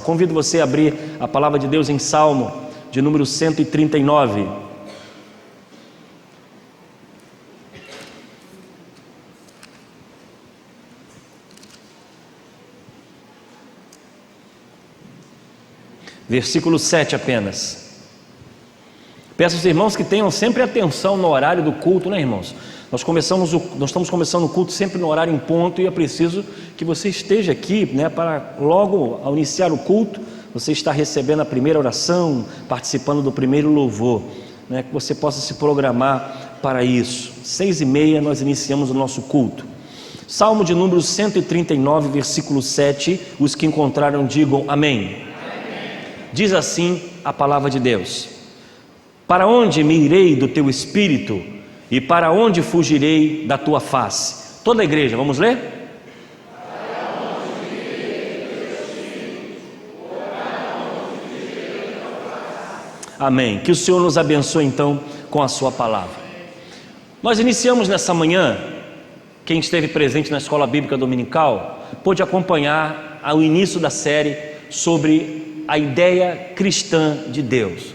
Convido você a abrir a palavra de Deus em Salmo de número 139. Versículo 7 apenas. Peço aos irmãos que tenham sempre atenção no horário do culto, né, irmãos? Nós estamos começando o culto sempre no horário em ponto, e é preciso que você esteja aqui, né, para logo ao iniciar o culto, você estar recebendo a primeira oração, participando do primeiro louvor, né, que você possa se programar para isso. 6h30 nós iniciamos o nosso culto. Salmo de número 139, versículo 7, os que encontraram digam amém. Diz assim a palavra de Deus: para onde me irei do teu espírito, e para onde fugirei da tua face? Toda a igreja, vamos ler? Amém. Que o Senhor nos abençoe então com a sua palavra. Nós iniciamos nessa manhã, quem esteve presente na escola bíblica dominical pôde acompanhar o início da série sobre a ideia cristã de Deus.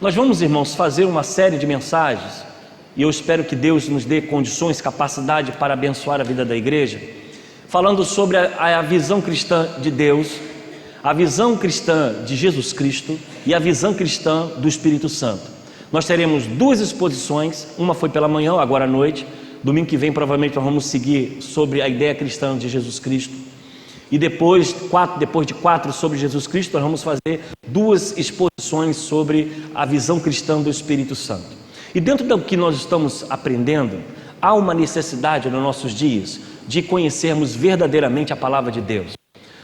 Nós vamos, irmãos, fazer uma série de mensagens, e eu espero que Deus nos dê condições, capacidade para abençoar a vida da igreja, falando sobre a visão cristã de Deus, a visão cristã de Jesus Cristo e a visão cristã do Espírito Santo. Nós teremos duas exposições, uma foi pela manhã, agora à noite. Domingo que vem provavelmente nós vamos seguir sobre a ideia cristã de Jesus Cristo, e depois de quatro sobre Jesus Cristo, nós vamos fazer duas exposições sobre a visão cristã do Espírito Santo. E dentro do que nós estamos aprendendo, há uma necessidade nos nossos dias de conhecermos verdadeiramente a palavra de Deus.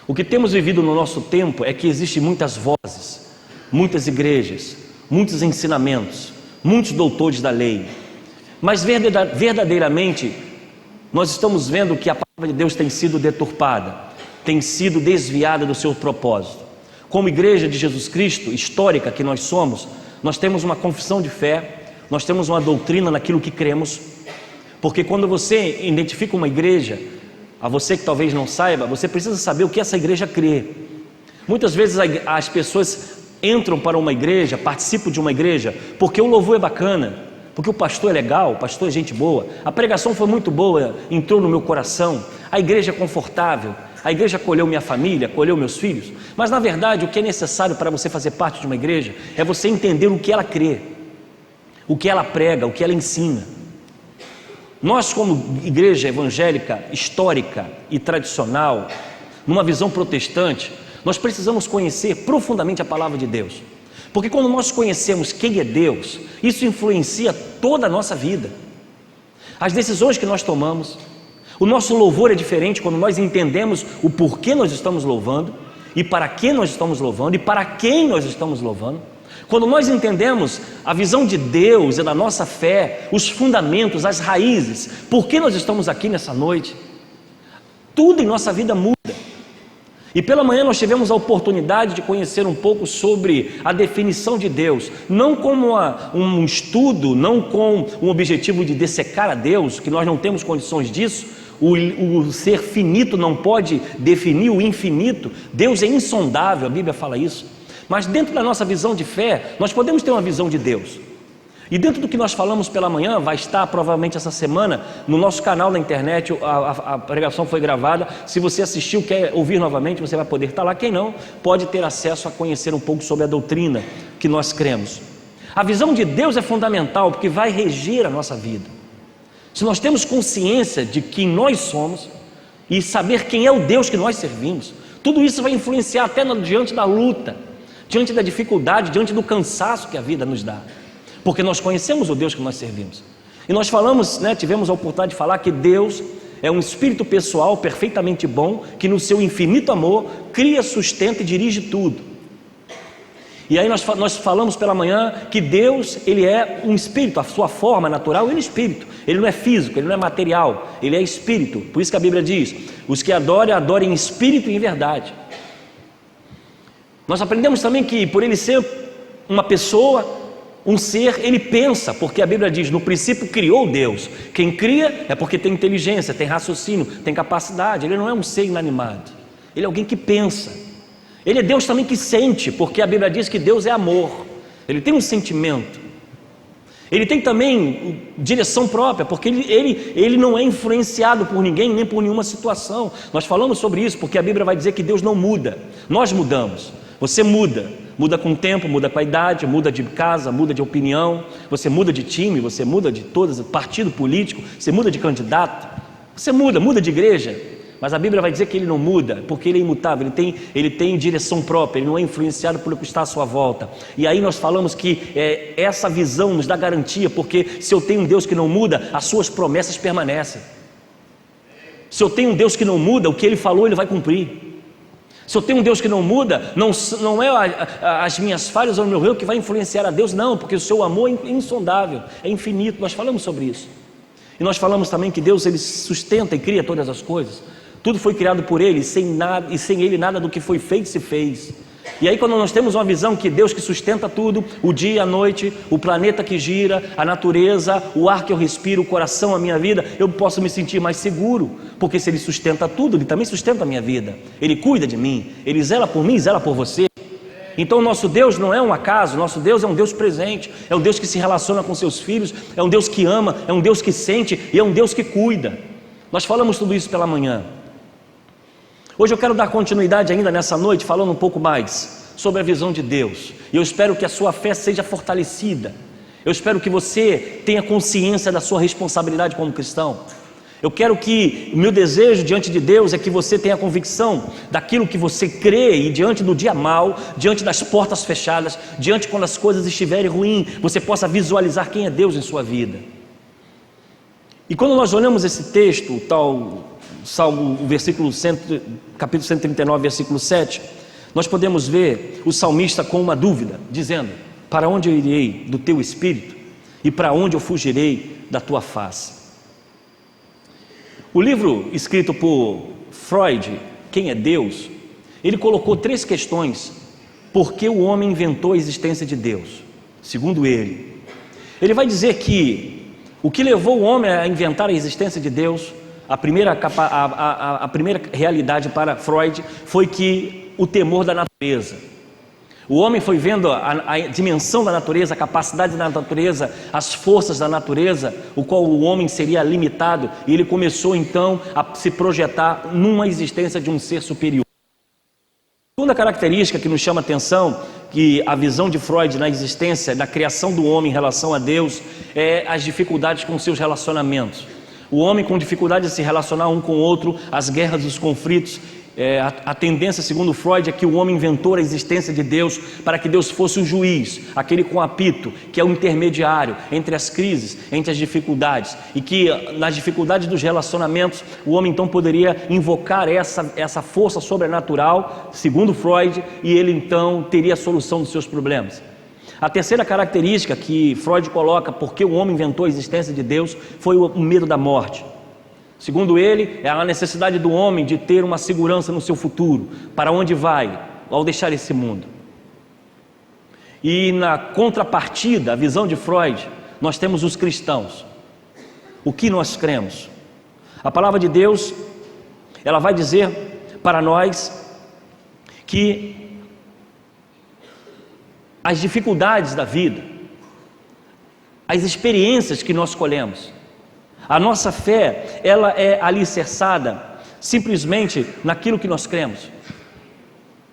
O que temos vivido no nosso tempo é que existem muitas vozes, muitas igrejas, muitos ensinamentos, muitos doutores da lei, mas verdadeiramente nós estamos vendo que a palavra de Deus tem sido deturpada, tem sido desviada do seu propósito. Como igreja de Jesus Cristo, histórica que nós somos, nós temos uma confissão de fé, nós temos uma doutrina naquilo que cremos, porque quando você identifica uma igreja, a você que talvez não saiba, você precisa saber o que essa igreja crê. Muitas vezes as pessoas entram para uma igreja, participam de uma igreja, porque o louvor é bacana, porque o pastor é legal, o pastor é gente boa, a pregação foi muito boa, entrou no meu coração, a igreja é confortável, a igreja acolheu minha família, acolheu meus filhos. Mas na verdade o que é necessário para você fazer parte de uma igreja é você entender o que ela crê, o que ela prega, o que ela ensina. Nós, como igreja evangélica, histórica e tradicional, numa visão protestante, nós precisamos conhecer profundamente a palavra de Deus, porque quando nós conhecemos quem é Deus, isso influencia toda a nossa vida, as decisões que nós tomamos. O nosso louvor é diferente quando nós entendemos o porquê nós estamos louvando, e para que nós estamos louvando, e para quem nós estamos louvando. Quando nós entendemos a visão de Deus e da nossa fé, os fundamentos, as raízes, por que nós estamos aqui nessa noite, tudo em nossa vida muda. E pela manhã nós tivemos a oportunidade de conhecer um pouco sobre a definição de Deus, não como um estudo, não com um objetivo de dissecar a Deus, que nós não temos condições disso. O ser finito não pode definir o infinito. Deus é insondável, a Bíblia fala isso. Mas dentro da nossa visão de fé, nós podemos ter uma visão de Deus. E dentro do que nós falamos pela manhã, vai estar provavelmente essa semana no nosso canal na internet, a pregação foi gravada. Se você assistiu, quer ouvir novamente, você vai poder estar lá. Quem não, pode ter acesso a conhecer um pouco sobre a doutrina que nós cremos. A visão de Deus é fundamental, porque vai reger a nossa vida. Se nós temos consciência de quem nós somos e saber quem é o Deus que nós servimos, tudo isso vai influenciar até diante da luta, diante da dificuldade, diante do cansaço que a vida nos dá, porque nós conhecemos o Deus que nós servimos. E nós falamos, tivemos a oportunidade de falar que Deus é um espírito pessoal perfeitamente bom, que no seu infinito amor cria, sustenta e dirige tudo. E aí nós falamos pela manhã que Deus, Ele é um espírito, a sua forma natural, Ele é espírito, Ele não é físico, Ele não é material, Ele é espírito. Por isso que a Bíblia diz, os que adorem, adorem em espírito e em verdade. Nós aprendemos também que por Ele ser uma pessoa, um ser, Ele pensa, porque a Bíblia diz, no princípio criou Deus. Quem cria é porque tem inteligência, tem raciocínio, tem capacidade. Ele não é um ser inanimado, Ele é alguém que pensa. Ele é Deus também que sente, porque a Bíblia diz que Deus é amor. Ele tem um sentimento. Ele tem também direção própria, porque ele não é influenciado por ninguém, nem por nenhuma situação. Nós falamos sobre isso, porque a Bíblia vai dizer que Deus não muda. Nós mudamos. Você muda. Muda com o tempo, muda com a idade, muda de casa, muda de opinião. Você muda de time, você muda de partido político, você muda de candidato. Você muda de igreja. Mas a Bíblia vai dizer que ele não muda, porque ele é imutável, ele tem direção própria, ele não é influenciado pelo que está à sua volta. E aí nós falamos que essa visão nos dá garantia, porque se eu tenho um Deus que não muda, as suas promessas permanecem. Se eu tenho um Deus que não muda, o que ele falou ele vai cumprir. Se eu tenho um Deus que não muda, não é as minhas falhas ou o meu erro que vai influenciar a Deus, não, porque o seu amor é insondável, é infinito. Nós falamos sobre isso. E nós falamos também que Deus ele sustenta e cria todas as coisas. Tudo foi criado por Ele, e sem Ele nada do que foi feito se fez. E aí quando nós temos uma visão que Deus que sustenta tudo, o dia, a noite, o planeta que gira, a natureza, o ar que eu respiro, o coração, a minha vida, eu posso me sentir mais seguro, porque se Ele sustenta tudo, Ele também sustenta a minha vida. Ele cuida de mim, Ele zela por mim, zela por você. Então o nosso Deus não é um acaso, nosso Deus é um Deus presente, é um Deus que se relaciona com seus filhos, é um Deus que ama, é um Deus que sente e é um Deus que cuida. Nós falamos tudo isso pela manhã. Hoje eu quero dar continuidade ainda nessa noite, falando um pouco mais sobre a visão de Deus. E eu espero que a sua fé seja fortalecida. Eu espero que você tenha consciência da sua responsabilidade como cristão. Eu quero que, o meu desejo diante de Deus é que você tenha convicção daquilo que você crê, e diante do dia mau, diante das portas fechadas, diante quando as coisas estiverem ruins, você possa visualizar quem é Deus em sua vida. E quando nós olhamos esse texto, o tal Salmo, capítulo 139, versículo 7, nós podemos ver o salmista com uma dúvida, dizendo: para onde eu irei do teu espírito? E para onde eu fugirei da tua face? O livro escrito por Freud, Quem é Deus? Ele colocou 3 questões: por que o homem inventou a existência de Deus? Segundo ele vai dizer que o que levou o homem a inventar a existência de Deus, a primeira realidade para Freud foi que o temor da natureza. O homem foi vendo a dimensão da natureza, a capacidade da natureza, as forças da natureza, o qual o homem seria limitado, e ele começou então a se projetar numa existência de um ser superior. A segunda característica que nos chama a atenção, que a visão de Freud na existência, da criação do homem em relação a Deus, é as dificuldades com seus relacionamentos. O homem com dificuldade de se relacionar um com o outro, as guerras, os conflitos. A tendência, segundo Freud, é que o homem inventou a existência de Deus para que Deus fosse o juiz, aquele com apito, que é o intermediário entre as crises, entre as dificuldades, e que nas dificuldades dos relacionamentos o homem então poderia invocar essa força sobrenatural, segundo Freud, e ele então teria a solução dos seus problemas. A terceira característica que Freud coloca porque o homem inventou a existência de Deus foi o medo da morte. Segundo ele, é a necessidade do homem de ter uma segurança no seu futuro, para onde vai ao deixar esse mundo. E na contrapartida, a visão de Freud, nós temos os cristãos. O que nós cremos? A palavra de Deus, ela vai dizer para nós que as dificuldades da vida, as experiências que nós colhemos, a nossa fé, ela é alicerçada simplesmente naquilo que nós cremos.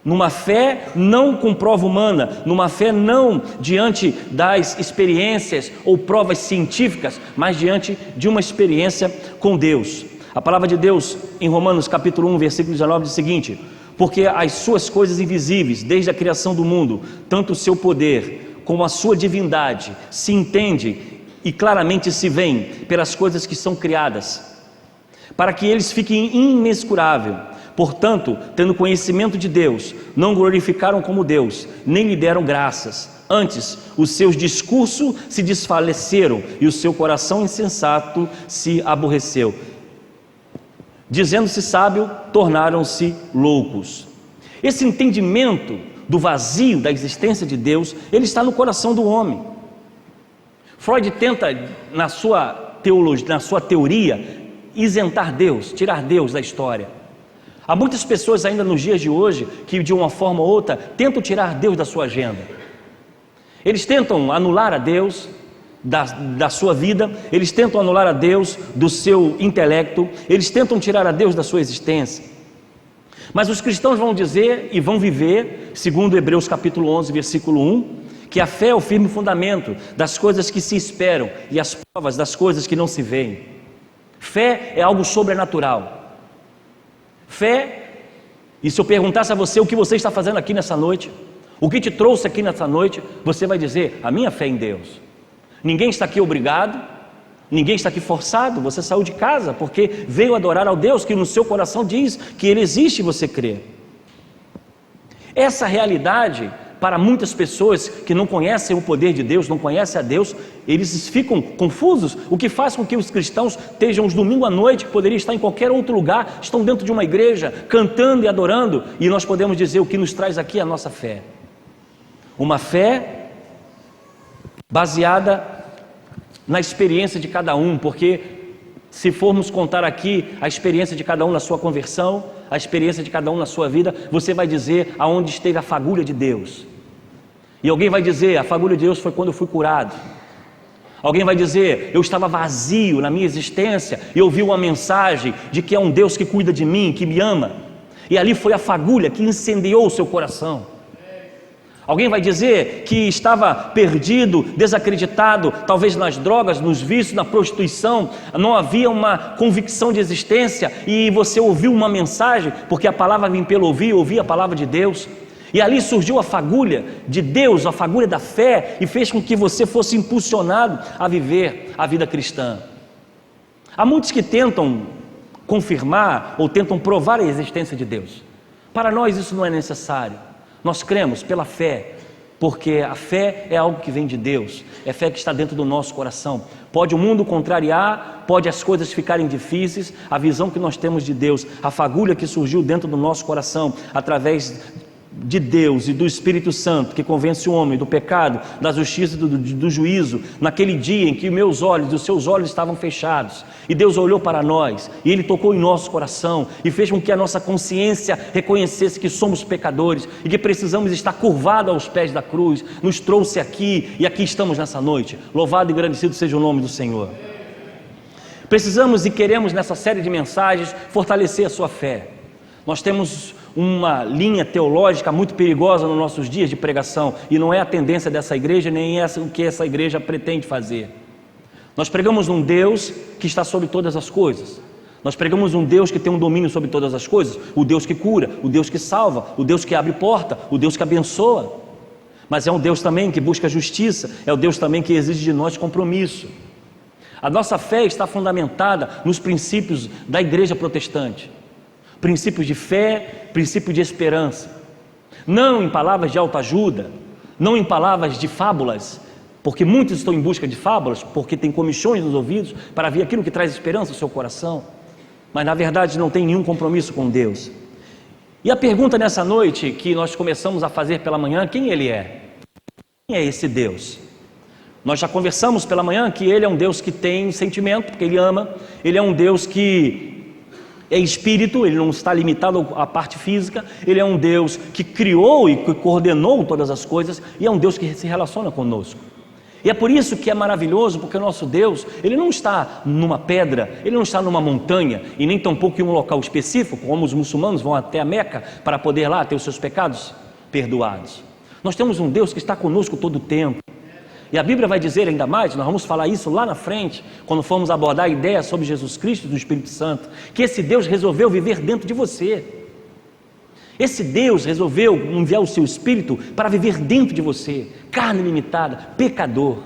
Numa fé não com prova humana, numa fé não diante das experiências ou provas científicas, mas diante de uma experiência com Deus. A palavra de Deus em Romanos capítulo 1, versículo 19 diz o seguinte: porque as suas coisas invisíveis, desde a criação do mundo, tanto o seu poder como a sua divindade, se entende e claramente se veem pelas coisas que são criadas, para que eles fiquem imensuráveis. Portanto, tendo conhecimento de Deus, não glorificaram como Deus, nem lhe deram graças. Antes, os seus discursos se desfaleceram e o seu coração insensato se aborreceu. Dizendo-se sábio, tornaram-se loucos. Esse entendimento do vazio da existência de Deus, ele está no coração do homem. Freud tenta, na sua teoria, isentar Deus, tirar Deus da história. Há muitas pessoas ainda nos dias de hoje que de uma forma ou outra tentam tirar Deus da sua agenda. Eles tentam anular a Deus da sua vida, eles tentam anular a Deus do seu intelecto, eles tentam tirar a Deus da sua existência. Mas os cristãos vão dizer e vão viver, segundo Hebreus capítulo 11, versículo 1, que a fé é o firme fundamento das coisas que se esperam e as provas das coisas que não se veem. Fé é algo sobrenatural. Fé, e se eu perguntasse a você o que você está fazendo aqui nessa noite, o que te trouxe aqui nessa noite, você vai dizer: a minha fé em Deus. Ninguém está aqui obrigado, ninguém está aqui forçado, você saiu de casa porque veio adorar ao Deus que no seu coração diz que Ele existe e você crê. Essa realidade, para muitas pessoas que não conhecem o poder de Deus, não conhecem a Deus, eles ficam confusos, o que faz com que os cristãos estejam os domingos à noite, que poderiam estar em qualquer outro lugar, estão dentro de uma igreja, cantando e adorando, e nós podemos dizer o que nos traz aqui a nossa fé. Uma fé baseada na experiência de cada um, porque se formos contar aqui a experiência de cada um na sua conversão, a experiência de cada um na sua vida, você vai dizer aonde esteve a fagulha de Deus. E alguém vai dizer: a fagulha de Deus foi quando eu fui curado. Alguém vai dizer: eu estava vazio na minha existência e ouvi uma mensagem de que é um Deus que cuida de mim, que me ama, e ali foi a fagulha que incendiou o seu coração. Alguém vai dizer que estava perdido, desacreditado, talvez nas drogas, nos vícios, na prostituição, não havia uma convicção de existência, e você ouviu uma mensagem, porque a palavra vem pelo ouvir a palavra de Deus, e ali surgiu a fagulha de Deus, a fagulha da fé, e fez com que você fosse impulsionado a viver a vida cristã. Há muitos que tentam confirmar ou tentam provar a existência de Deus. Para nós isso não é necessário. Nós cremos pela fé, porque a fé é algo que vem de Deus, é fé que está dentro do nosso coração. Pode o mundo contrariar, pode as coisas ficarem difíceis, a visão que nós temos de Deus, a fagulha que surgiu dentro do nosso coração, através de Deus e do Espírito Santo, que convence o homem do pecado, da justiça e do juízo, naquele dia em que meus olhos e os seus olhos estavam fechados, e Deus olhou para nós, e Ele tocou em nosso coração, e fez com que a nossa consciência reconhecesse que somos pecadores, e que precisamos estar curvados aos pés da cruz, nos trouxe aqui, e aqui estamos nessa noite. Louvado e agradecido seja o nome do Senhor. Precisamos e queremos nessa série de mensagens fortalecer a sua fé. Nós temos uma linha teológica muito perigosa nos nossos dias de pregação, e não é a tendência dessa igreja, nem é o que essa igreja pretende fazer. Nós pregamos um Deus que está sobre todas as coisas, nós pregamos um Deus que tem um domínio sobre todas as coisas, o Deus que cura, o Deus que salva, o Deus que abre porta, o Deus que abençoa, mas é um Deus também que busca justiça, é o Deus também que exige de nós compromisso. A nossa fé está fundamentada nos princípios da igreja protestante, princípios de fé, princípio de esperança, não em palavras de autoajuda, não em palavras de fábulas, porque muitos estão em busca de fábulas, porque tem comichões nos ouvidos para ver aquilo que traz esperança ao seu coração, mas na verdade não tem nenhum compromisso com Deus. E a pergunta nessa noite que nós começamos a fazer pela manhã: quem Ele é? Quem é esse Deus? Nós já conversamos pela manhã que Ele é um Deus que tem sentimento, porque Ele ama, Ele é um Deus que é espírito, Ele não está limitado à parte física, Ele é um Deus que criou e que coordenou todas as coisas, e é um Deus que se relaciona conosco. E é por isso que é maravilhoso, porque o nosso Deus, Ele não está numa pedra, Ele não está numa montanha, e nem tampouco em um local específico, como os muçulmanos vão até a Meca para poder lá ter os seus pecados perdoados. Nós temos um Deus que está conosco todo o tempo. E a Bíblia vai dizer ainda mais, nós vamos falar isso lá na frente, quando formos abordar a ideia sobre Jesus Cristo e do Espírito Santo, que esse Deus resolveu viver dentro de você. Esse Deus resolveu enviar o seu Espírito para viver dentro de você, carne limitada, pecador.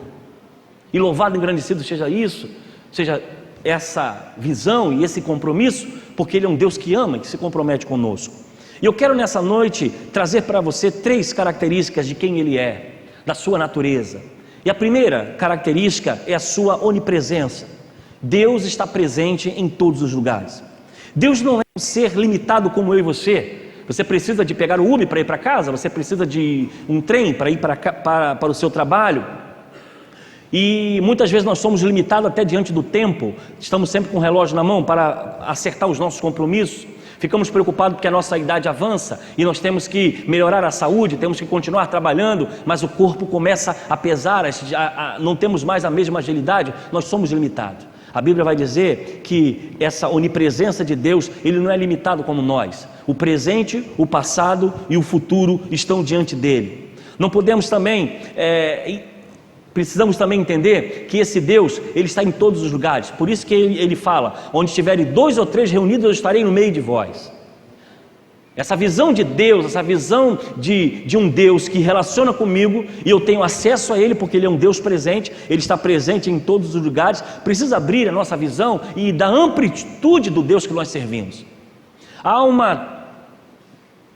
E louvado e engrandecido seja isso, seja essa visão e esse compromisso, porque Ele é um Deus que ama e que se compromete conosco. E eu quero nessa noite trazer para você 3 características de quem Ele é, da sua natureza. E a primeira característica é a sua onipresença. Deus está presente em todos os lugares. Deus não é um ser limitado como eu e você. Você precisa de pegar o Uber para ir para casa, você precisa de um trem para ir para o seu trabalho. E muitas vezes nós somos limitados até diante do tempo, estamos sempre com o relógio na mão para acertar os nossos compromissos. Ficamos preocupados porque a nossa idade avança e nós temos que melhorar a saúde, temos que continuar trabalhando, mas o corpo começa a pesar, não temos mais a mesma agilidade, nós somos limitados. A Bíblia vai dizer que essa onipresença de Deus, Ele não é limitado como nós. O presente, o passado e o futuro estão diante dEle. Não podemos também, precisamos também entender que esse Deus, Ele está em todos os lugares. Por isso que Ele fala, onde estiverem 2 ou 3 reunidos, eu estarei no meio de vós. Essa visão de Deus, essa visão de um Deus que relaciona comigo e eu tenho acesso a Ele porque Ele é um Deus presente, Ele está presente em todos os lugares, precisa abrir a nossa visão e da amplitude do Deus que nós servimos. Há um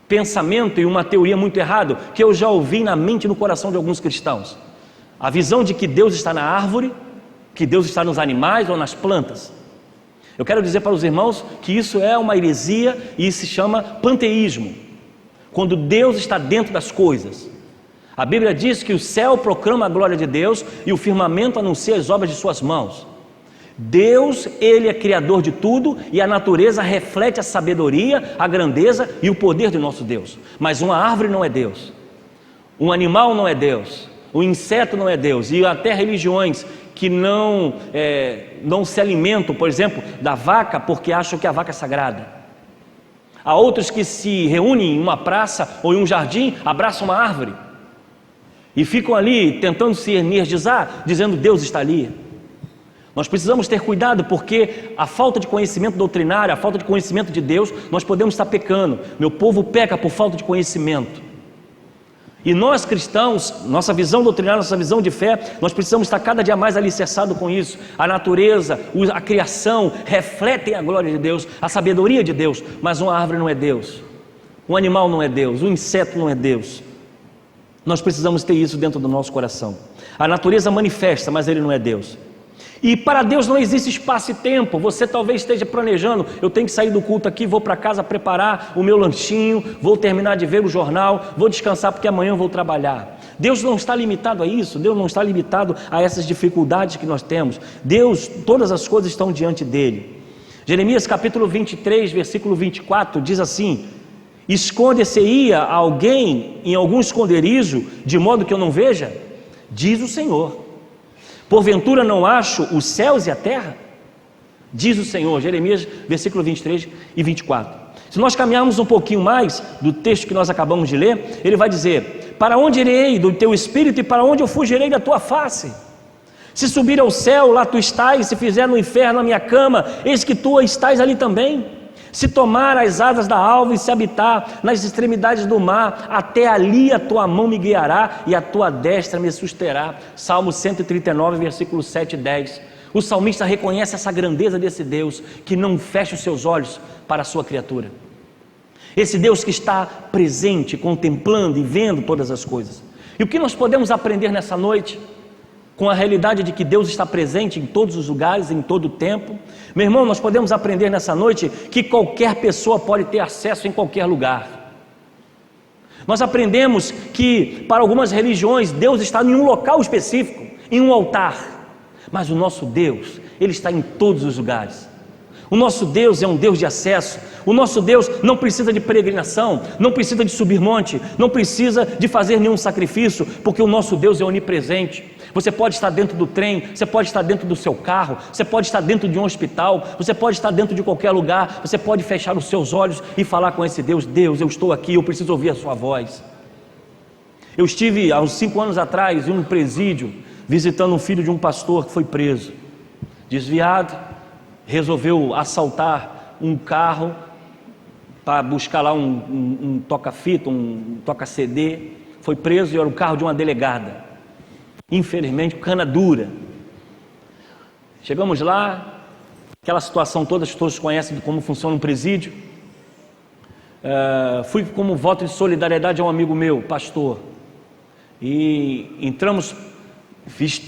pensamento e uma teoria muito errada que eu já ouvi na mente e no coração de alguns cristãos. A visão de que Deus está na árvore, que Deus está nos animais ou nas plantas. Eu quero dizer para os irmãos que isso é uma heresia e se chama panteísmo, quando Deus está dentro das coisas. A Bíblia diz que o céu proclama a glória de Deus e o firmamento anuncia as obras de suas mãos. Deus, Ele é criador de tudo e a natureza reflete a sabedoria, a grandeza e o poder do nosso Deus. Mas uma árvore não é Deus, um animal não é Deus, um inseto não é Deus, e até religiões que não se alimentam, por exemplo, da vaca porque acham que a vaca é sagrada. Há outros que se reúnem em uma praça ou em um jardim, abraçam uma árvore e ficam ali tentando se energizar, dizendo Deus está ali. Nós precisamos ter cuidado porque a falta de conhecimento doutrinário, a falta de conhecimento de Deus, nós podemos estar pecando. Meu povo peca por falta de conhecimento. E nós cristãos, nossa visão doutrinária, nossa visão de fé, nós precisamos estar cada dia mais alicerçados com isso. A natureza, a criação refletem a glória de Deus, a sabedoria de Deus, mas uma árvore não é Deus, um animal não é Deus, um inseto não é Deus. Nós precisamos ter isso dentro do nosso coração. A natureza manifesta, mas Ele não é Deus. E para Deus não existe espaço e tempo. Você talvez esteja planejando, eu tenho que sair do culto aqui, vou para casa preparar o meu lanchinho, vou terminar de ver o jornal, vou descansar porque amanhã eu vou trabalhar. Deus não está limitado a isso, Deus não está limitado a essas dificuldades que nós temos. Deus, todas as coisas estão diante dEle. Jeremias capítulo 23, versículo 24 diz assim: esconde-se-ia alguém em algum esconderijo, de modo que eu não veja? Diz o Senhor. Porventura não acho os céus e a terra? Diz o Senhor. Jeremias, versículo 23 e 24. Se nós caminharmos um pouquinho mais do texto que nós acabamos de ler, ele vai dizer: para onde irei do teu espírito e para onde eu fugirei da tua face? Se subir ao céu, lá tu estás, se fizer no inferno a minha cama, eis que tu estás ali também. Se tomar as asas da alva e se habitar nas extremidades do mar, até ali a tua mão me guiará e a tua destra me susterá. Salmo 139, versículos 7 e 10. O salmista reconhece essa grandeza desse Deus que não fecha os seus olhos para a sua criatura. Esse Deus que está presente, contemplando e vendo todas as coisas. E o que nós podemos aprender nessa noite? Com a realidade de que Deus está presente em todos os lugares, em todo o tempo. Meu irmão, nós podemos aprender nessa noite que qualquer pessoa pode ter acesso em qualquer lugar. Nós aprendemos que para algumas religiões Deus está em um local específico, em um altar, mas o nosso Deus, Ele está em todos os lugares. O nosso Deus é um Deus de acesso. O nosso Deus não precisa de peregrinação, não precisa de subir monte, não precisa de fazer nenhum sacrifício, porque o nosso Deus é onipresente. Você pode estar dentro do trem, você pode estar dentro do seu carro, você pode estar dentro de um hospital, você pode estar dentro de qualquer lugar, você pode fechar os seus olhos e falar com esse Deus: Deus, eu estou aqui, eu preciso ouvir a sua voz. Eu estive há uns 5 anos atrás em um presídio, visitando um filho de um pastor que foi preso, desviado, resolveu assaltar um carro para buscar lá um toca-fita, um toca-CD, foi preso e era o carro de uma delegada. Infelizmente, cana dura. Chegamos lá, aquela situação toda, todos conhecem como funciona um presídio. Fui como voto de solidariedade a um amigo meu, pastor, e entramos,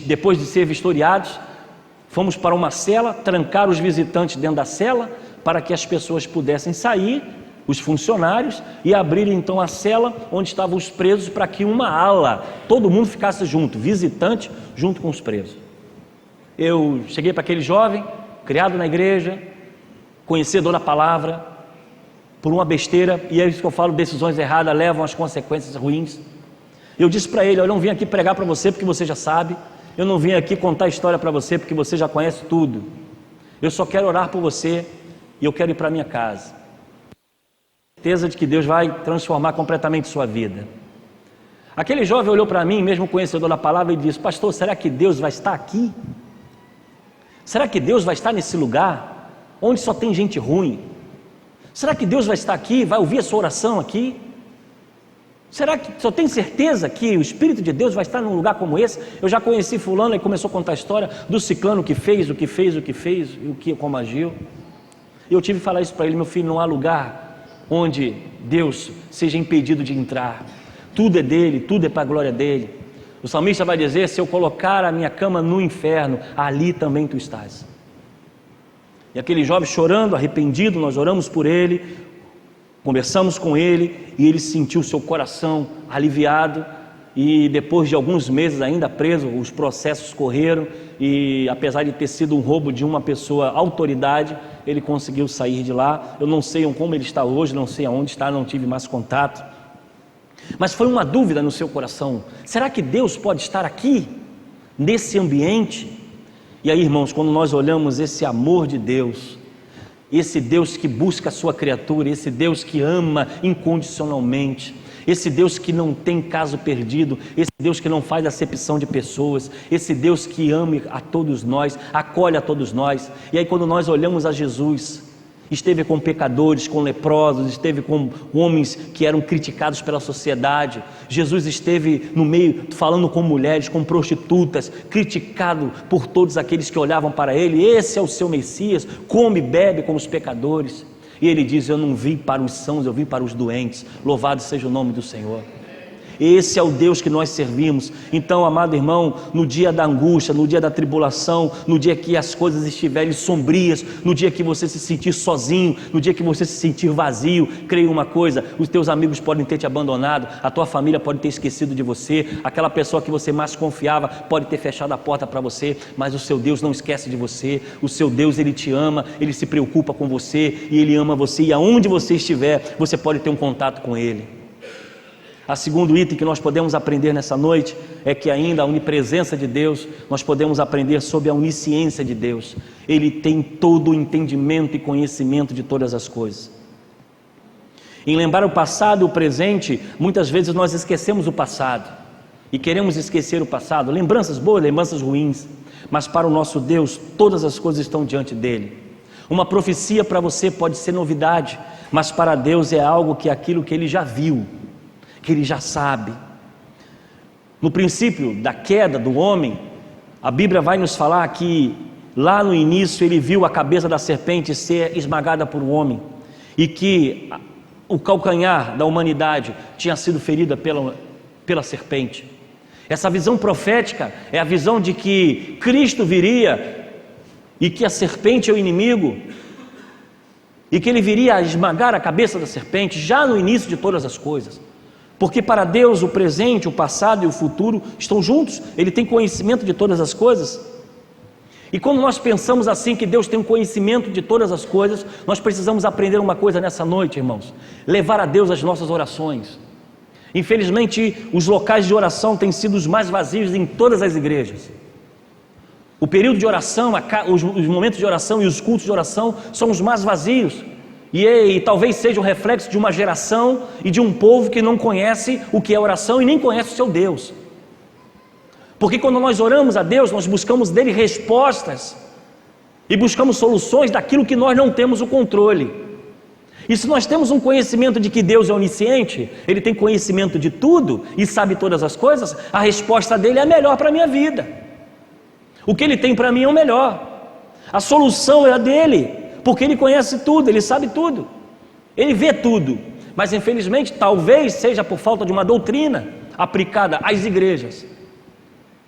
depois de ser vistoriados, fomos para uma cela, trancar os visitantes dentro da cela, para que as pessoas pudessem sair, os funcionários, e abrir então a cela onde estavam os presos, para que uma ala, todo mundo ficasse junto, visitante junto com os presos. Eu cheguei para aquele jovem, criado na igreja, conhecedor da palavra, por uma besteira, e é isso que eu falo, decisões erradas levam às consequências ruins. Eu disse para ele: eu não vim aqui pregar para você porque você já sabe, eu não vim aqui contar história para você porque você já conhece tudo, eu só quero orar por você e eu quero ir para minha casa. Certeza de que Deus vai transformar completamente sua vida. Aquele jovem olhou para mim, mesmo conhecedor da palavra, e disse: pastor, será que Deus vai estar aqui? Será que Deus vai estar nesse lugar onde só tem gente ruim? Será que Deus vai estar aqui, vai ouvir a sua oração aqui? Será que só tem certeza que o Espírito de Deus vai estar num lugar como esse? Eu já conheci fulano e começou a contar a história do ciclano que fez, o que fez, e como agiu. E eu tive que falar isso para ele: meu filho, não há lugar onde Deus seja impedido de entrar. Tudo é dele, tudo é para a glória dele. O salmista vai dizer: se eu colocar a minha cama no inferno, ali também tu estás. E aquele jovem chorando, arrependido, nós oramos por ele, conversamos com ele, e ele sentiu seu coração aliviado. E depois de alguns meses ainda preso, os processos correram, e apesar de ter sido um roubo de uma pessoa, autoridade, ele conseguiu sair de lá. Eu não sei como ele está hoje, não sei aonde está, não tive mais contato. Mas foi uma dúvida no seu coração: será que Deus pode estar aqui, nesse ambiente? E aí, irmãos, quando nós olhamos esse amor de Deus, esse Deus que busca a sua criatura, esse Deus que ama incondicionalmente, esse Deus que não tem caso perdido, esse Deus que não faz acepção de pessoas, esse Deus que ama a todos nós, acolhe a todos nós. E aí, quando nós olhamos a Jesus, esteve com pecadores, com leprosos, esteve com homens que eram criticados pela sociedade. Jesus esteve no meio, falando com mulheres, com prostitutas, criticado por todos aqueles que olhavam para ele. Esse é o seu Messias, come e bebe com os pecadores. E ele diz: eu não vim para os sãos, eu vim para os doentes. Louvado seja o nome do Senhor. Esse é o Deus que nós servimos. Então, amado irmão, no dia da angústia, no dia da tribulação, no dia que as coisas estiverem sombrias, no dia que você se sentir sozinho, no dia que você se sentir vazio, creia uma coisa: os teus amigos podem ter te abandonado, a tua família pode ter esquecido de você, aquela pessoa que você mais confiava pode ter fechado a porta para você, mas o seu Deus não esquece de você. O seu Deus, Ele te ama, Ele se preocupa com você, e Ele ama você, e aonde você estiver, você pode ter um contato com Ele. A segundo item que nós podemos aprender nessa noite é que ainda a onipresença de Deus, nós podemos aprender sobre a onisciência de Deus. Ele tem todo o entendimento e conhecimento de todas as coisas. Em lembrar o passado e o presente, muitas vezes nós esquecemos o passado e queremos esquecer o passado, lembranças boas, lembranças ruins, mas para o nosso Deus todas as coisas estão diante dele. Uma profecia para você pode ser novidade, mas para Deus é algo que é aquilo que Ele já viu, que Ele já sabe. No princípio da queda do homem, a Bíblia vai nos falar que lá no início Ele viu a cabeça da serpente ser esmagada por um homem, e que o calcanhar da humanidade tinha sido ferida pela serpente. Essa visão profética é a visão de que Cristo viria, e que a serpente é o inimigo, e que Ele viria a esmagar a cabeça da serpente já no início de todas as coisas. Porque para Deus o presente, o passado e o futuro estão juntos. Ele tem conhecimento de todas as coisas. E quando nós pensamos assim, que Deus tem um conhecimento de todas as coisas, nós precisamos aprender uma coisa nessa noite, irmãos: levar a Deus as nossas orações. Infelizmente, os locais de oração têm sido os mais vazios em todas as igrejas. O período de oração, os momentos de oração e os cultos de oração são os mais vazios. E talvez seja um reflexo de uma geração e de um povo que não conhece o que é oração e nem conhece o seu Deus. Porque quando nós oramos a Deus, nós buscamos dele respostas e buscamos soluções daquilo que nós não temos o controle. E se nós temos um conhecimento de que Deus é onisciente, Ele tem conhecimento de tudo e sabe todas as coisas, a resposta dele é a melhor para a minha vida. O que Ele tem para mim é o melhor. A solução é a dele, porque Ele conhece tudo, Ele sabe tudo, Ele vê tudo. Mas infelizmente, talvez seja por falta de uma doutrina aplicada às igrejas,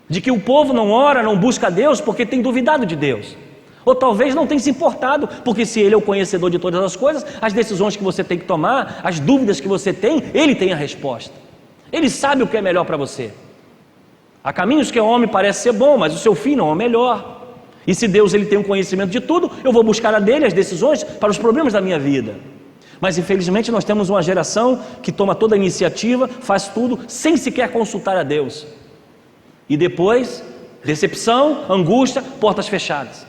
de que o povo não ora, não busca a Deus porque tem duvidado de Deus, ou talvez não tem se importado, porque se Ele é o conhecedor de todas as coisas, as decisões que você tem que tomar, as dúvidas que você tem, Ele tem a resposta. Ele sabe o que é melhor para você. Há caminhos que ao homem parece ser bom, mas o seu fim não é o melhor. E se Deus, Ele tem um conhecimento de tudo, eu vou buscar a dele as decisões para os problemas da minha vida. Mas infelizmente nós temos uma geração que toma toda a iniciativa, faz tudo sem sequer consultar a Deus. E depois, decepção, angústia, portas fechadas.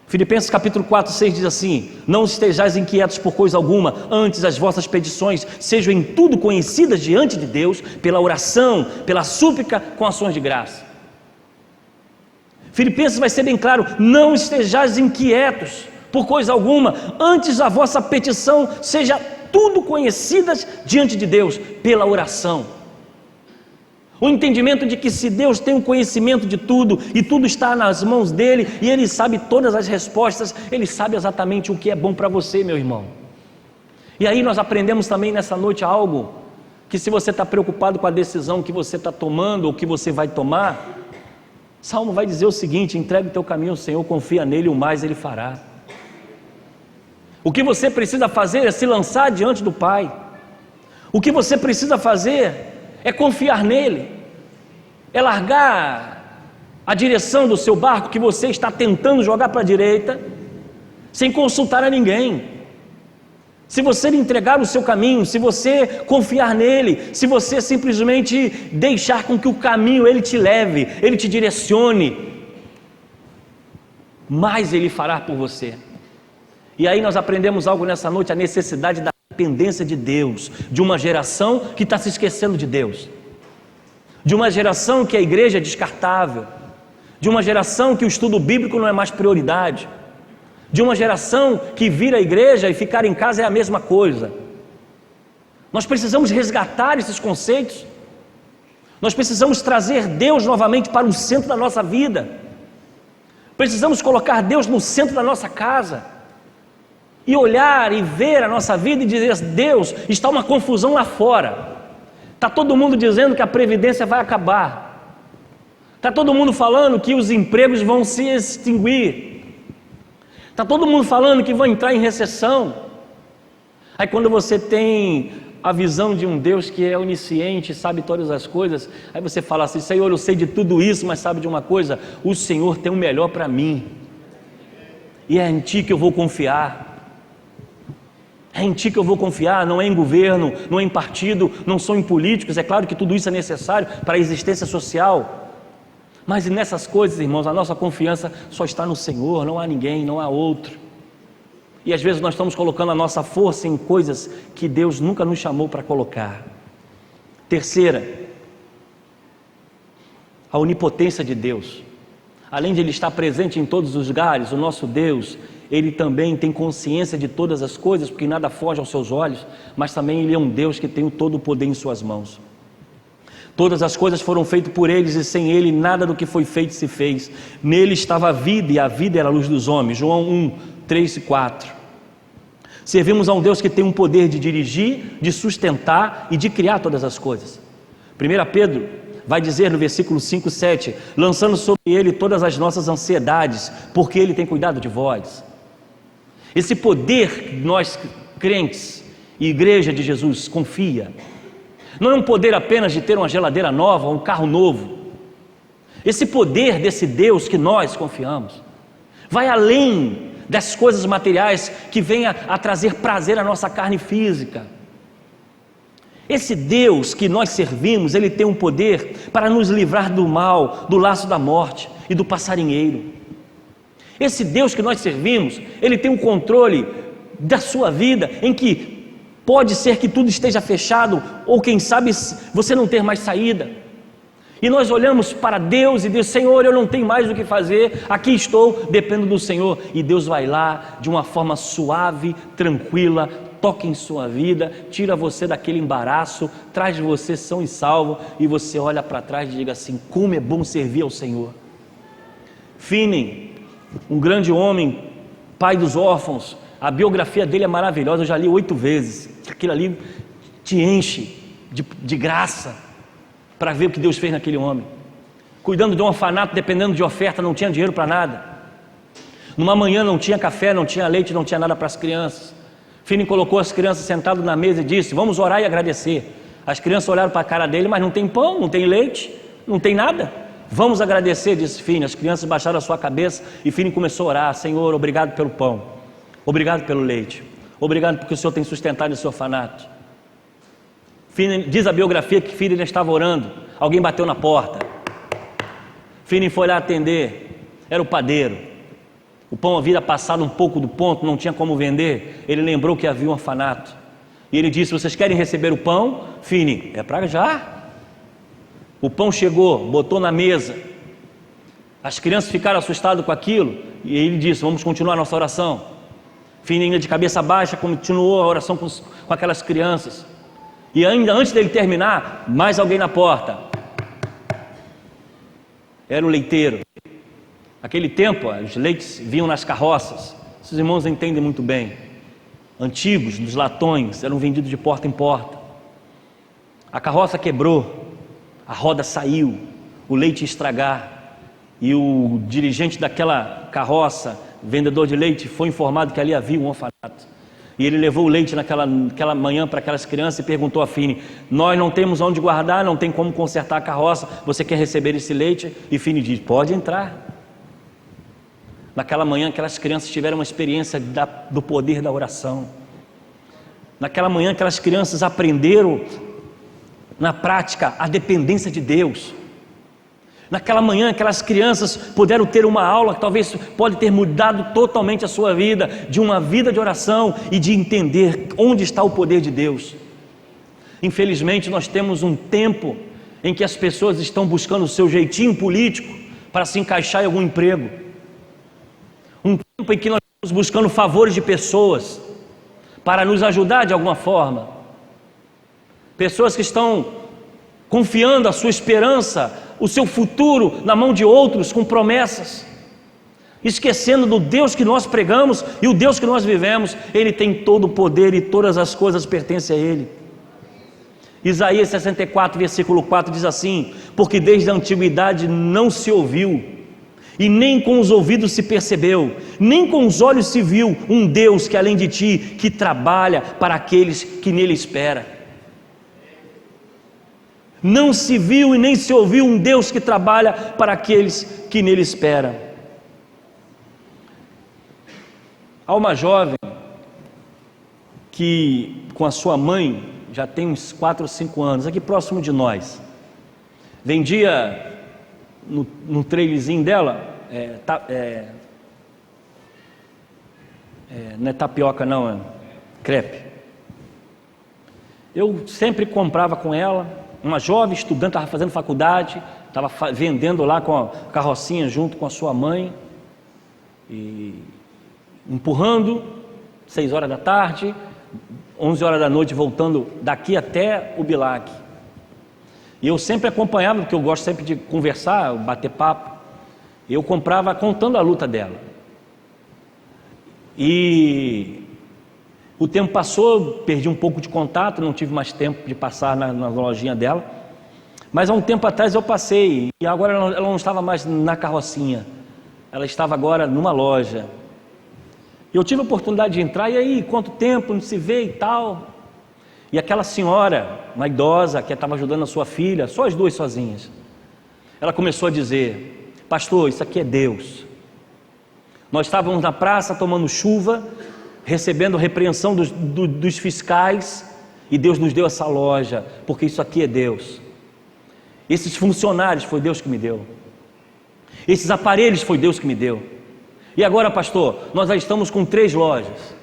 Filipenses capítulo 4, 6 diz assim: não estejais inquietos por coisa alguma, antes as vossas petições sejam em tudo conhecidas diante de Deus, pela oração, pela súplica, com ações de graça. Filipenses vai ser bem claro: não estejais inquietos por coisa alguma, antes a vossa petição seja tudo conhecidas diante de Deus, pela oração. O entendimento de que se Deus tem o conhecimento de tudo, e tudo está nas mãos dEle, e Ele sabe todas as respostas, Ele sabe exatamente o que é bom para você, meu irmão. E aí nós aprendemos também nessa noite algo, que se você está preocupado com a decisão que você está tomando, ou que você vai tomar, Salmo vai dizer o seguinte: entregue o teu caminho ao Senhor, confia nele, o mais Ele fará. O que você precisa fazer é se lançar diante do Pai. O que você precisa fazer é confiar nele, é largar a direção do seu barco que você está tentando jogar para a direita, sem consultar a ninguém. Se você lhe entregar o seu caminho, se você confiar nele, se você simplesmente deixar com que o caminho ele te leve, ele te direcione, mais ele fará por você. E aí nós aprendemos algo nessa noite: a necessidade da dependência de Deus, de uma geração que está se esquecendo de Deus, de uma geração que a igreja é descartável, de uma geração que o estudo bíblico não é mais prioridade, de uma geração que vir à igreja e ficar em casa é a mesma coisa. Nós precisamos resgatar esses conceitos, nós precisamos trazer Deus novamente para o centro da nossa vida, precisamos colocar Deus no centro da nossa casa, e olhar e ver a nossa vida e dizer: Deus, está uma confusão lá fora, está todo mundo dizendo que a previdência vai acabar, está todo mundo falando que os empregos vão se extinguir, está todo mundo falando que vão entrar em recessão. Aí quando você tem a visão de um Deus que é onisciente, sabe todas as coisas, aí você fala assim: Senhor, eu sei de tudo isso, mas sabe de uma coisa? O Senhor tem o melhor para mim, e é em Ti que eu vou confiar. É em Ti que eu vou confiar, não é em governo, não é em partido, não são em políticos. É claro que tudo isso é necessário para a existência social, mas nessas coisas, irmãos, a nossa confiança só está no Senhor, não há ninguém, não há outro. E às vezes nós estamos colocando a nossa força em coisas que Deus nunca nos chamou para colocar. Terceira, a onipotência de Deus. Além de Ele estar presente em todos os lugares, o nosso Deus, Ele também tem consciência de todas as coisas, porque nada foge aos seus olhos, mas também Ele é um Deus que tem todo o poder em suas mãos. Todas as coisas foram feitas por Ele, e sem Ele nada do que foi feito se fez. Nele estava a vida, e a vida era a luz dos homens. João 1, 3 e 4. Servimos a um Deus que tem um poder de dirigir, de sustentar e de criar todas as coisas. 1 Pedro vai dizer no versículo 5, 7, lançando sobre Ele todas as nossas ansiedades, porque Ele tem cuidado de vós. Esse poder que nós crentes e igreja de Jesus confia, não é um poder apenas de ter uma geladeira nova, um carro novo. Esse poder desse Deus que nós confiamos vai além das coisas materiais que venha a trazer prazer à nossa carne física. Esse Deus que nós servimos, Ele tem um poder para nos livrar do mal, do laço da morte e do passarinheiro. Esse Deus que nós servimos, Ele tem um controle da sua vida, em que pode ser que tudo esteja fechado, ou quem sabe você não ter mais saída. E nós olhamos para Deus e diz: Senhor, eu não tenho mais o que fazer, aqui estou, dependo do Senhor. E Deus vai lá de uma forma suave, tranquila, toca em sua vida, tira você daquele embaraço, traz você são e salvo, e você olha para trás e diga assim: como é bom servir ao Senhor. Finney, um grande homem, pai dos órfãos, a biografia dele é maravilhosa, eu já li 8 vezes, aquilo ali te enche de graça, para ver o que Deus fez naquele homem. Cuidando de um orfanato, dependendo de oferta, não tinha dinheiro para nada. Numa manhã não tinha café, não tinha leite, não tinha nada para as crianças. Finney colocou as crianças sentadas na mesa e disse: vamos orar e agradecer. As crianças olharam para a cara dele: mas não tem pão, não tem leite, não tem nada. Vamos agradecer, disse Finney. As crianças baixaram a sua cabeça e Finney começou a orar: Senhor, obrigado pelo pão. Obrigado pelo leite. Obrigado porque o Senhor tem sustentado esse orfanato. Diz a biografia que Finney estava orando. Alguém bateu na porta. Finney foi lá atender. Era o padeiro. O pão havia passado um pouco do ponto, não tinha como vender. Ele lembrou que havia um orfanato. E ele disse: vocês querem receber o pão? Finney, é para já. O pão chegou, botou na mesa. As crianças ficaram assustadas com aquilo. E ele disse: vamos continuar a nossa oração. Finney, ainda de cabeça baixa, continuou a oração com aquelas crianças. E ainda antes dele terminar, mais alguém na porta. Era o leiteiro. Naquele tempo, os leites vinham nas carroças. Esses irmãos entendem muito bem. Antigos, nos latões, eram vendidos de porta em porta. A carroça quebrou, a roda saiu, o leite ia estragar. E o dirigente daquela carroça, vendedor de leite, foi informado que ali havia um orfanato. E ele levou o leite naquela manhã para aquelas crianças e perguntou a Finney: nós não temos onde guardar, não tem como consertar a carroça, você quer receber esse leite? E Finney diz: pode entrar. Naquela manhã aquelas crianças tiveram uma experiência do poder da oração. Naquela manhã aquelas crianças aprenderam na prática a dependência de Deus. Naquela manhã aquelas crianças puderam ter uma aula que talvez pode ter mudado totalmente a sua vida, de uma vida de oração e de entender onde está o poder de Deus. Infelizmente nós temos um tempo em que as pessoas estão buscando o seu jeitinho político para se encaixar em algum emprego. Um tempo em que nós estamos buscando favores de pessoas para nos ajudar de alguma forma. Pessoas que estão confiando a sua esperança, o seu futuro na mão de outros com promessas, esquecendo do Deus que nós pregamos e o Deus que nós vivemos. Ele tem todo o poder e todas as coisas pertencem a Ele. Isaías 64 versículo 4 diz assim: porque desde a antiguidade não se ouviu, e nem com os ouvidos se percebeu, nem com os olhos se viu um Deus que além de ti, que trabalha para aqueles que nele esperam. Não se viu e nem se ouviu um Deus que trabalha para aqueles que nele esperam. Há uma jovem que com a sua mãe já tem uns 4 ou 5 anos, aqui próximo de nós, vendia no trailerzinho dela, não é tapioca não, é crepe. Eu sempre comprava com ela. Uma jovem estudante, estava fazendo faculdade, estava vendendo lá com a carrocinha junto com a sua mãe, e empurrando, 6 horas da tarde, 11 horas da noite, voltando daqui até o Bilac. E eu sempre acompanhava, porque eu gosto sempre de conversar, bater papo. Eu comprava contando a luta dela. E o tempo passou, perdi um pouco de contato, não tive mais tempo de passar na lojinha dela. Mas há um tempo atrás eu passei, e agora ela não estava mais na carrocinha, ela estava agora numa loja. Eu tive a oportunidade de entrar, e aí, quanto tempo não se vê e tal. E aquela senhora, uma idosa, que estava ajudando a sua filha, só as duas sozinhas, ela começou a dizer: pastor, isso aqui é Deus. Nós estávamos na praça tomando chuva, recebendo repreensão dos fiscais, e Deus nos deu essa loja, porque isso aqui é Deus. Esses funcionários foi Deus que me deu, esses aparelhos foi Deus que me deu. E agora, pastor, nós já estamos com 3 lojas,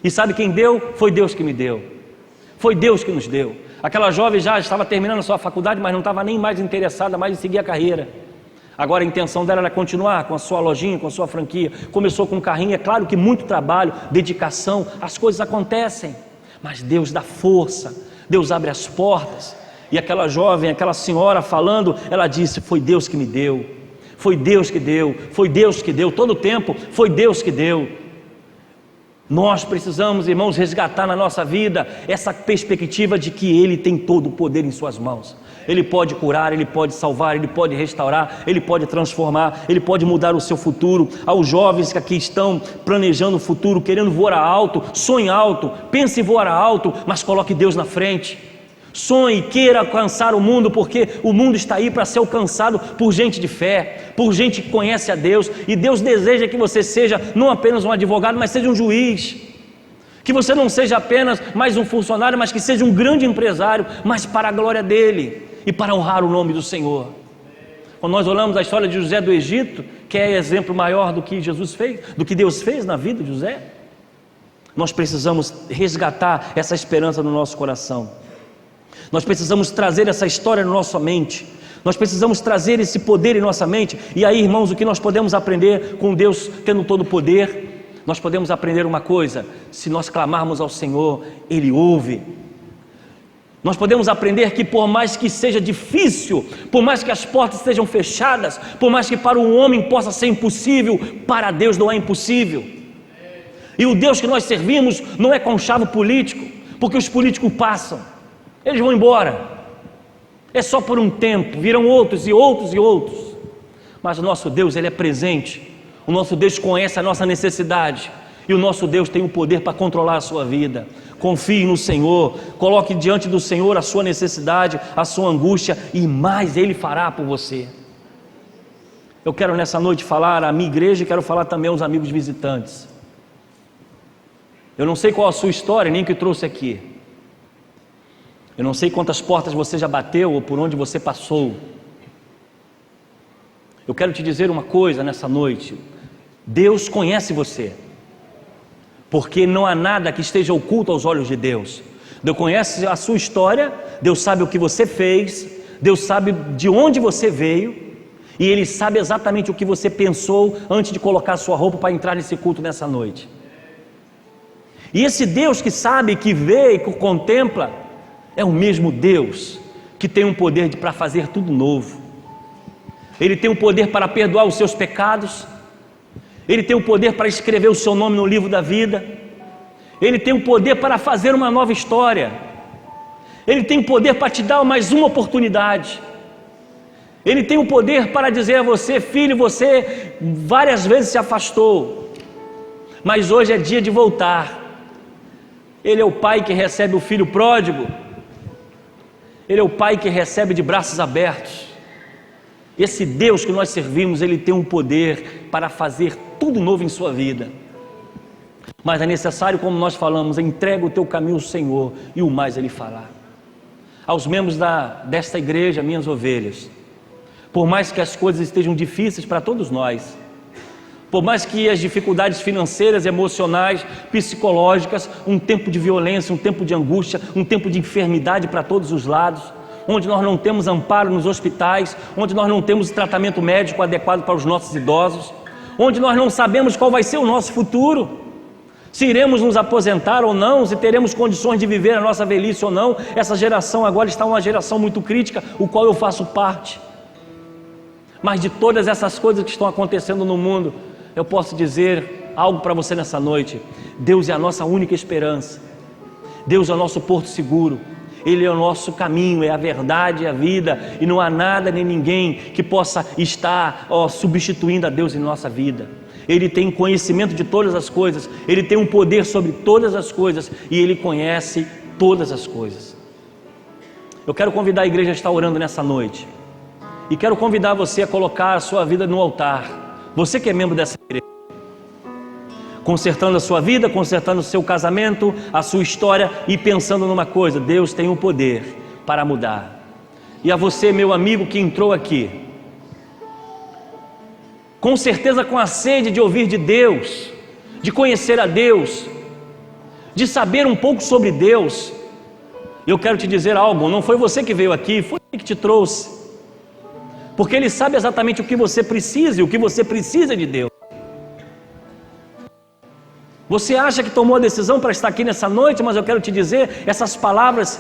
e sabe quem deu? Foi Deus que me deu, foi Deus que nos deu. Aquela jovem já estava terminando a sua faculdade, mas não estava nem mais interessada mais em seguir a carreira. Agora a intenção dela era continuar com a sua lojinha, com a sua franquia. Começou com um carrinho, é claro que muito trabalho, dedicação, as coisas acontecem, mas Deus dá força, Deus abre as portas. E aquela jovem, aquela senhora falando, ela disse: foi Deus que me deu, foi Deus que deu, foi Deus que deu, todo o tempo foi Deus que deu. Nós precisamos, irmãos, resgatar na nossa vida essa perspectiva de que Ele tem todo o poder em suas mãos. Ele pode curar, Ele pode salvar, Ele pode restaurar, Ele pode transformar, Ele pode mudar o seu futuro. Aos jovens que aqui estão planejando o futuro, querendo voar alto, sonhe alto, pense em voar alto, mas coloque Deus na frente. Sonhe, queira alcançar o mundo, porque o mundo está aí para ser alcançado por gente de fé, por gente que conhece a Deus, e Deus deseja que você seja não apenas um advogado, mas seja um juiz, que você não seja apenas mais um funcionário, mas que seja um grande empresário, mas para a glória dele e para honrar o nome do Senhor. Quando nós olhamos a história de José do Egito, que é exemplo maior do que Jesus fez, do que Deus fez na vida de José, nós precisamos resgatar essa esperança no nosso coração. Nós precisamos trazer essa história na nossa mente. Nós precisamos trazer esse poder em nossa mente. E aí, irmãos, o que nós podemos aprender com Deus tendo todo o poder? Nós podemos aprender uma coisa: se nós clamarmos ao Senhor, Ele ouve. Nós podemos aprender que por mais que seja difícil, por mais que as portas estejam fechadas, por mais que para um homem possa ser impossível, para Deus não é impossível. E o Deus que nós servimos não é conchavo político, porque os políticos passam, eles vão embora, é só por um tempo, virão outros e outros e outros. Mas o nosso Deus, Ele é presente. O nosso Deus conhece a nossa necessidade, e o nosso Deus tem o poder para controlar a sua vida. Confie no Senhor, coloque diante do Senhor a sua necessidade, a sua angústia, e mais Ele fará por você. Eu quero nessa noite falar à minha igreja, e quero falar também aos amigos visitantes. Eu não sei qual a sua história, nem o que trouxe aqui. Eu não sei quantas portas você já bateu ou por onde você passou. Eu quero te dizer uma coisa nessa noite: Deus conhece você, porque não há nada que esteja oculto aos olhos de Deus. Deus conhece a sua história, Deus sabe o que você fez, Deus sabe de onde você veio, e Ele sabe exatamente o que você pensou antes de colocar a sua roupa para entrar nesse culto nessa noite. E esse Deus que sabe, que vê e que contempla, é o mesmo Deus que tem um poder para fazer tudo novo. Ele tem o poder para perdoar os seus pecados, Ele tem o poder para escrever o seu nome no livro da vida, Ele tem o poder para fazer uma nova história, Ele tem o poder para te dar mais uma oportunidade, Ele tem o poder para dizer a você: filho, você várias vezes se afastou, mas hoje é dia de voltar. Ele é o pai que recebe o filho pródigo, Ele é o pai que recebe de braços abertos. Esse Deus que nós servimos, Ele tem um poder para fazer tudo novo em sua vida. Mas é necessário, como nós falamos, entrega o teu caminho ao Senhor, e o mais Ele fará. Aos membros desta igreja, minhas ovelhas, por mais que as coisas estejam difíceis para todos nós, por mais que as dificuldades financeiras, emocionais, psicológicas, um tempo de violência, um tempo de angústia, um tempo de enfermidade para todos os lados, onde nós não temos amparo nos hospitais, onde nós não temos tratamento médico adequado para os nossos idosos, onde nós não sabemos qual vai ser o nosso futuro, se iremos nos aposentar ou não, se teremos condições de viver a nossa velhice ou não. Essa geração agora está uma geração muito crítica, o qual eu faço parte. Mas de todas essas coisas que estão acontecendo no mundo, eu posso dizer algo para você nessa noite: Deus é a nossa única esperança, Deus é o nosso porto seguro, Ele é o nosso caminho, é a verdade e a vida, e não há nada nem ninguém que possa estar substituindo a Deus em nossa vida. Ele tem conhecimento de todas as coisas, Ele tem um poder sobre todas as coisas, e Ele conhece todas as coisas. Eu quero convidar a igreja a estar orando nessa noite, e quero convidar você a colocar a sua vida no altar. Você que é membro dessa igreja, consertando a sua vida, consertando o seu casamento, a sua história, e pensando numa coisa: Deus tem o poder para mudar. E a você, meu amigo que entrou aqui, com certeza com a sede de ouvir de Deus, de conhecer a Deus, de saber um pouco sobre Deus, eu quero te dizer algo: não foi você que veio aqui, foi Ele que te trouxe, porque Ele sabe exatamente o que você precisa, e o que você precisa de Deus. Você acha que tomou a decisão para estar aqui nessa noite, mas eu quero te dizer, essas palavras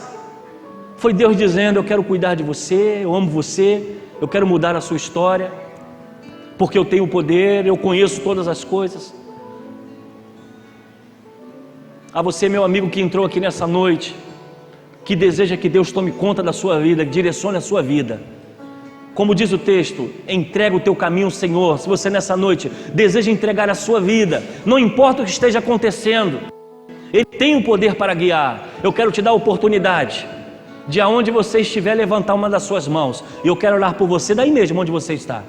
foi Deus dizendo: eu quero cuidar de você, eu amo você, eu quero mudar a sua história, porque eu tenho o poder, eu conheço todas as coisas. A você, meu amigo que entrou aqui nessa noite, que deseja que Deus tome conta da sua vida, direcione a sua vida, como diz o texto, entrega o teu caminho ao Senhor. Se você nessa noite deseja entregar a sua vida, não importa o que esteja acontecendo, Ele tem o poder para guiar. Eu quero te dar a oportunidade de aonde você estiver, levantar uma das suas mãos. E eu quero orar por você daí mesmo onde você está.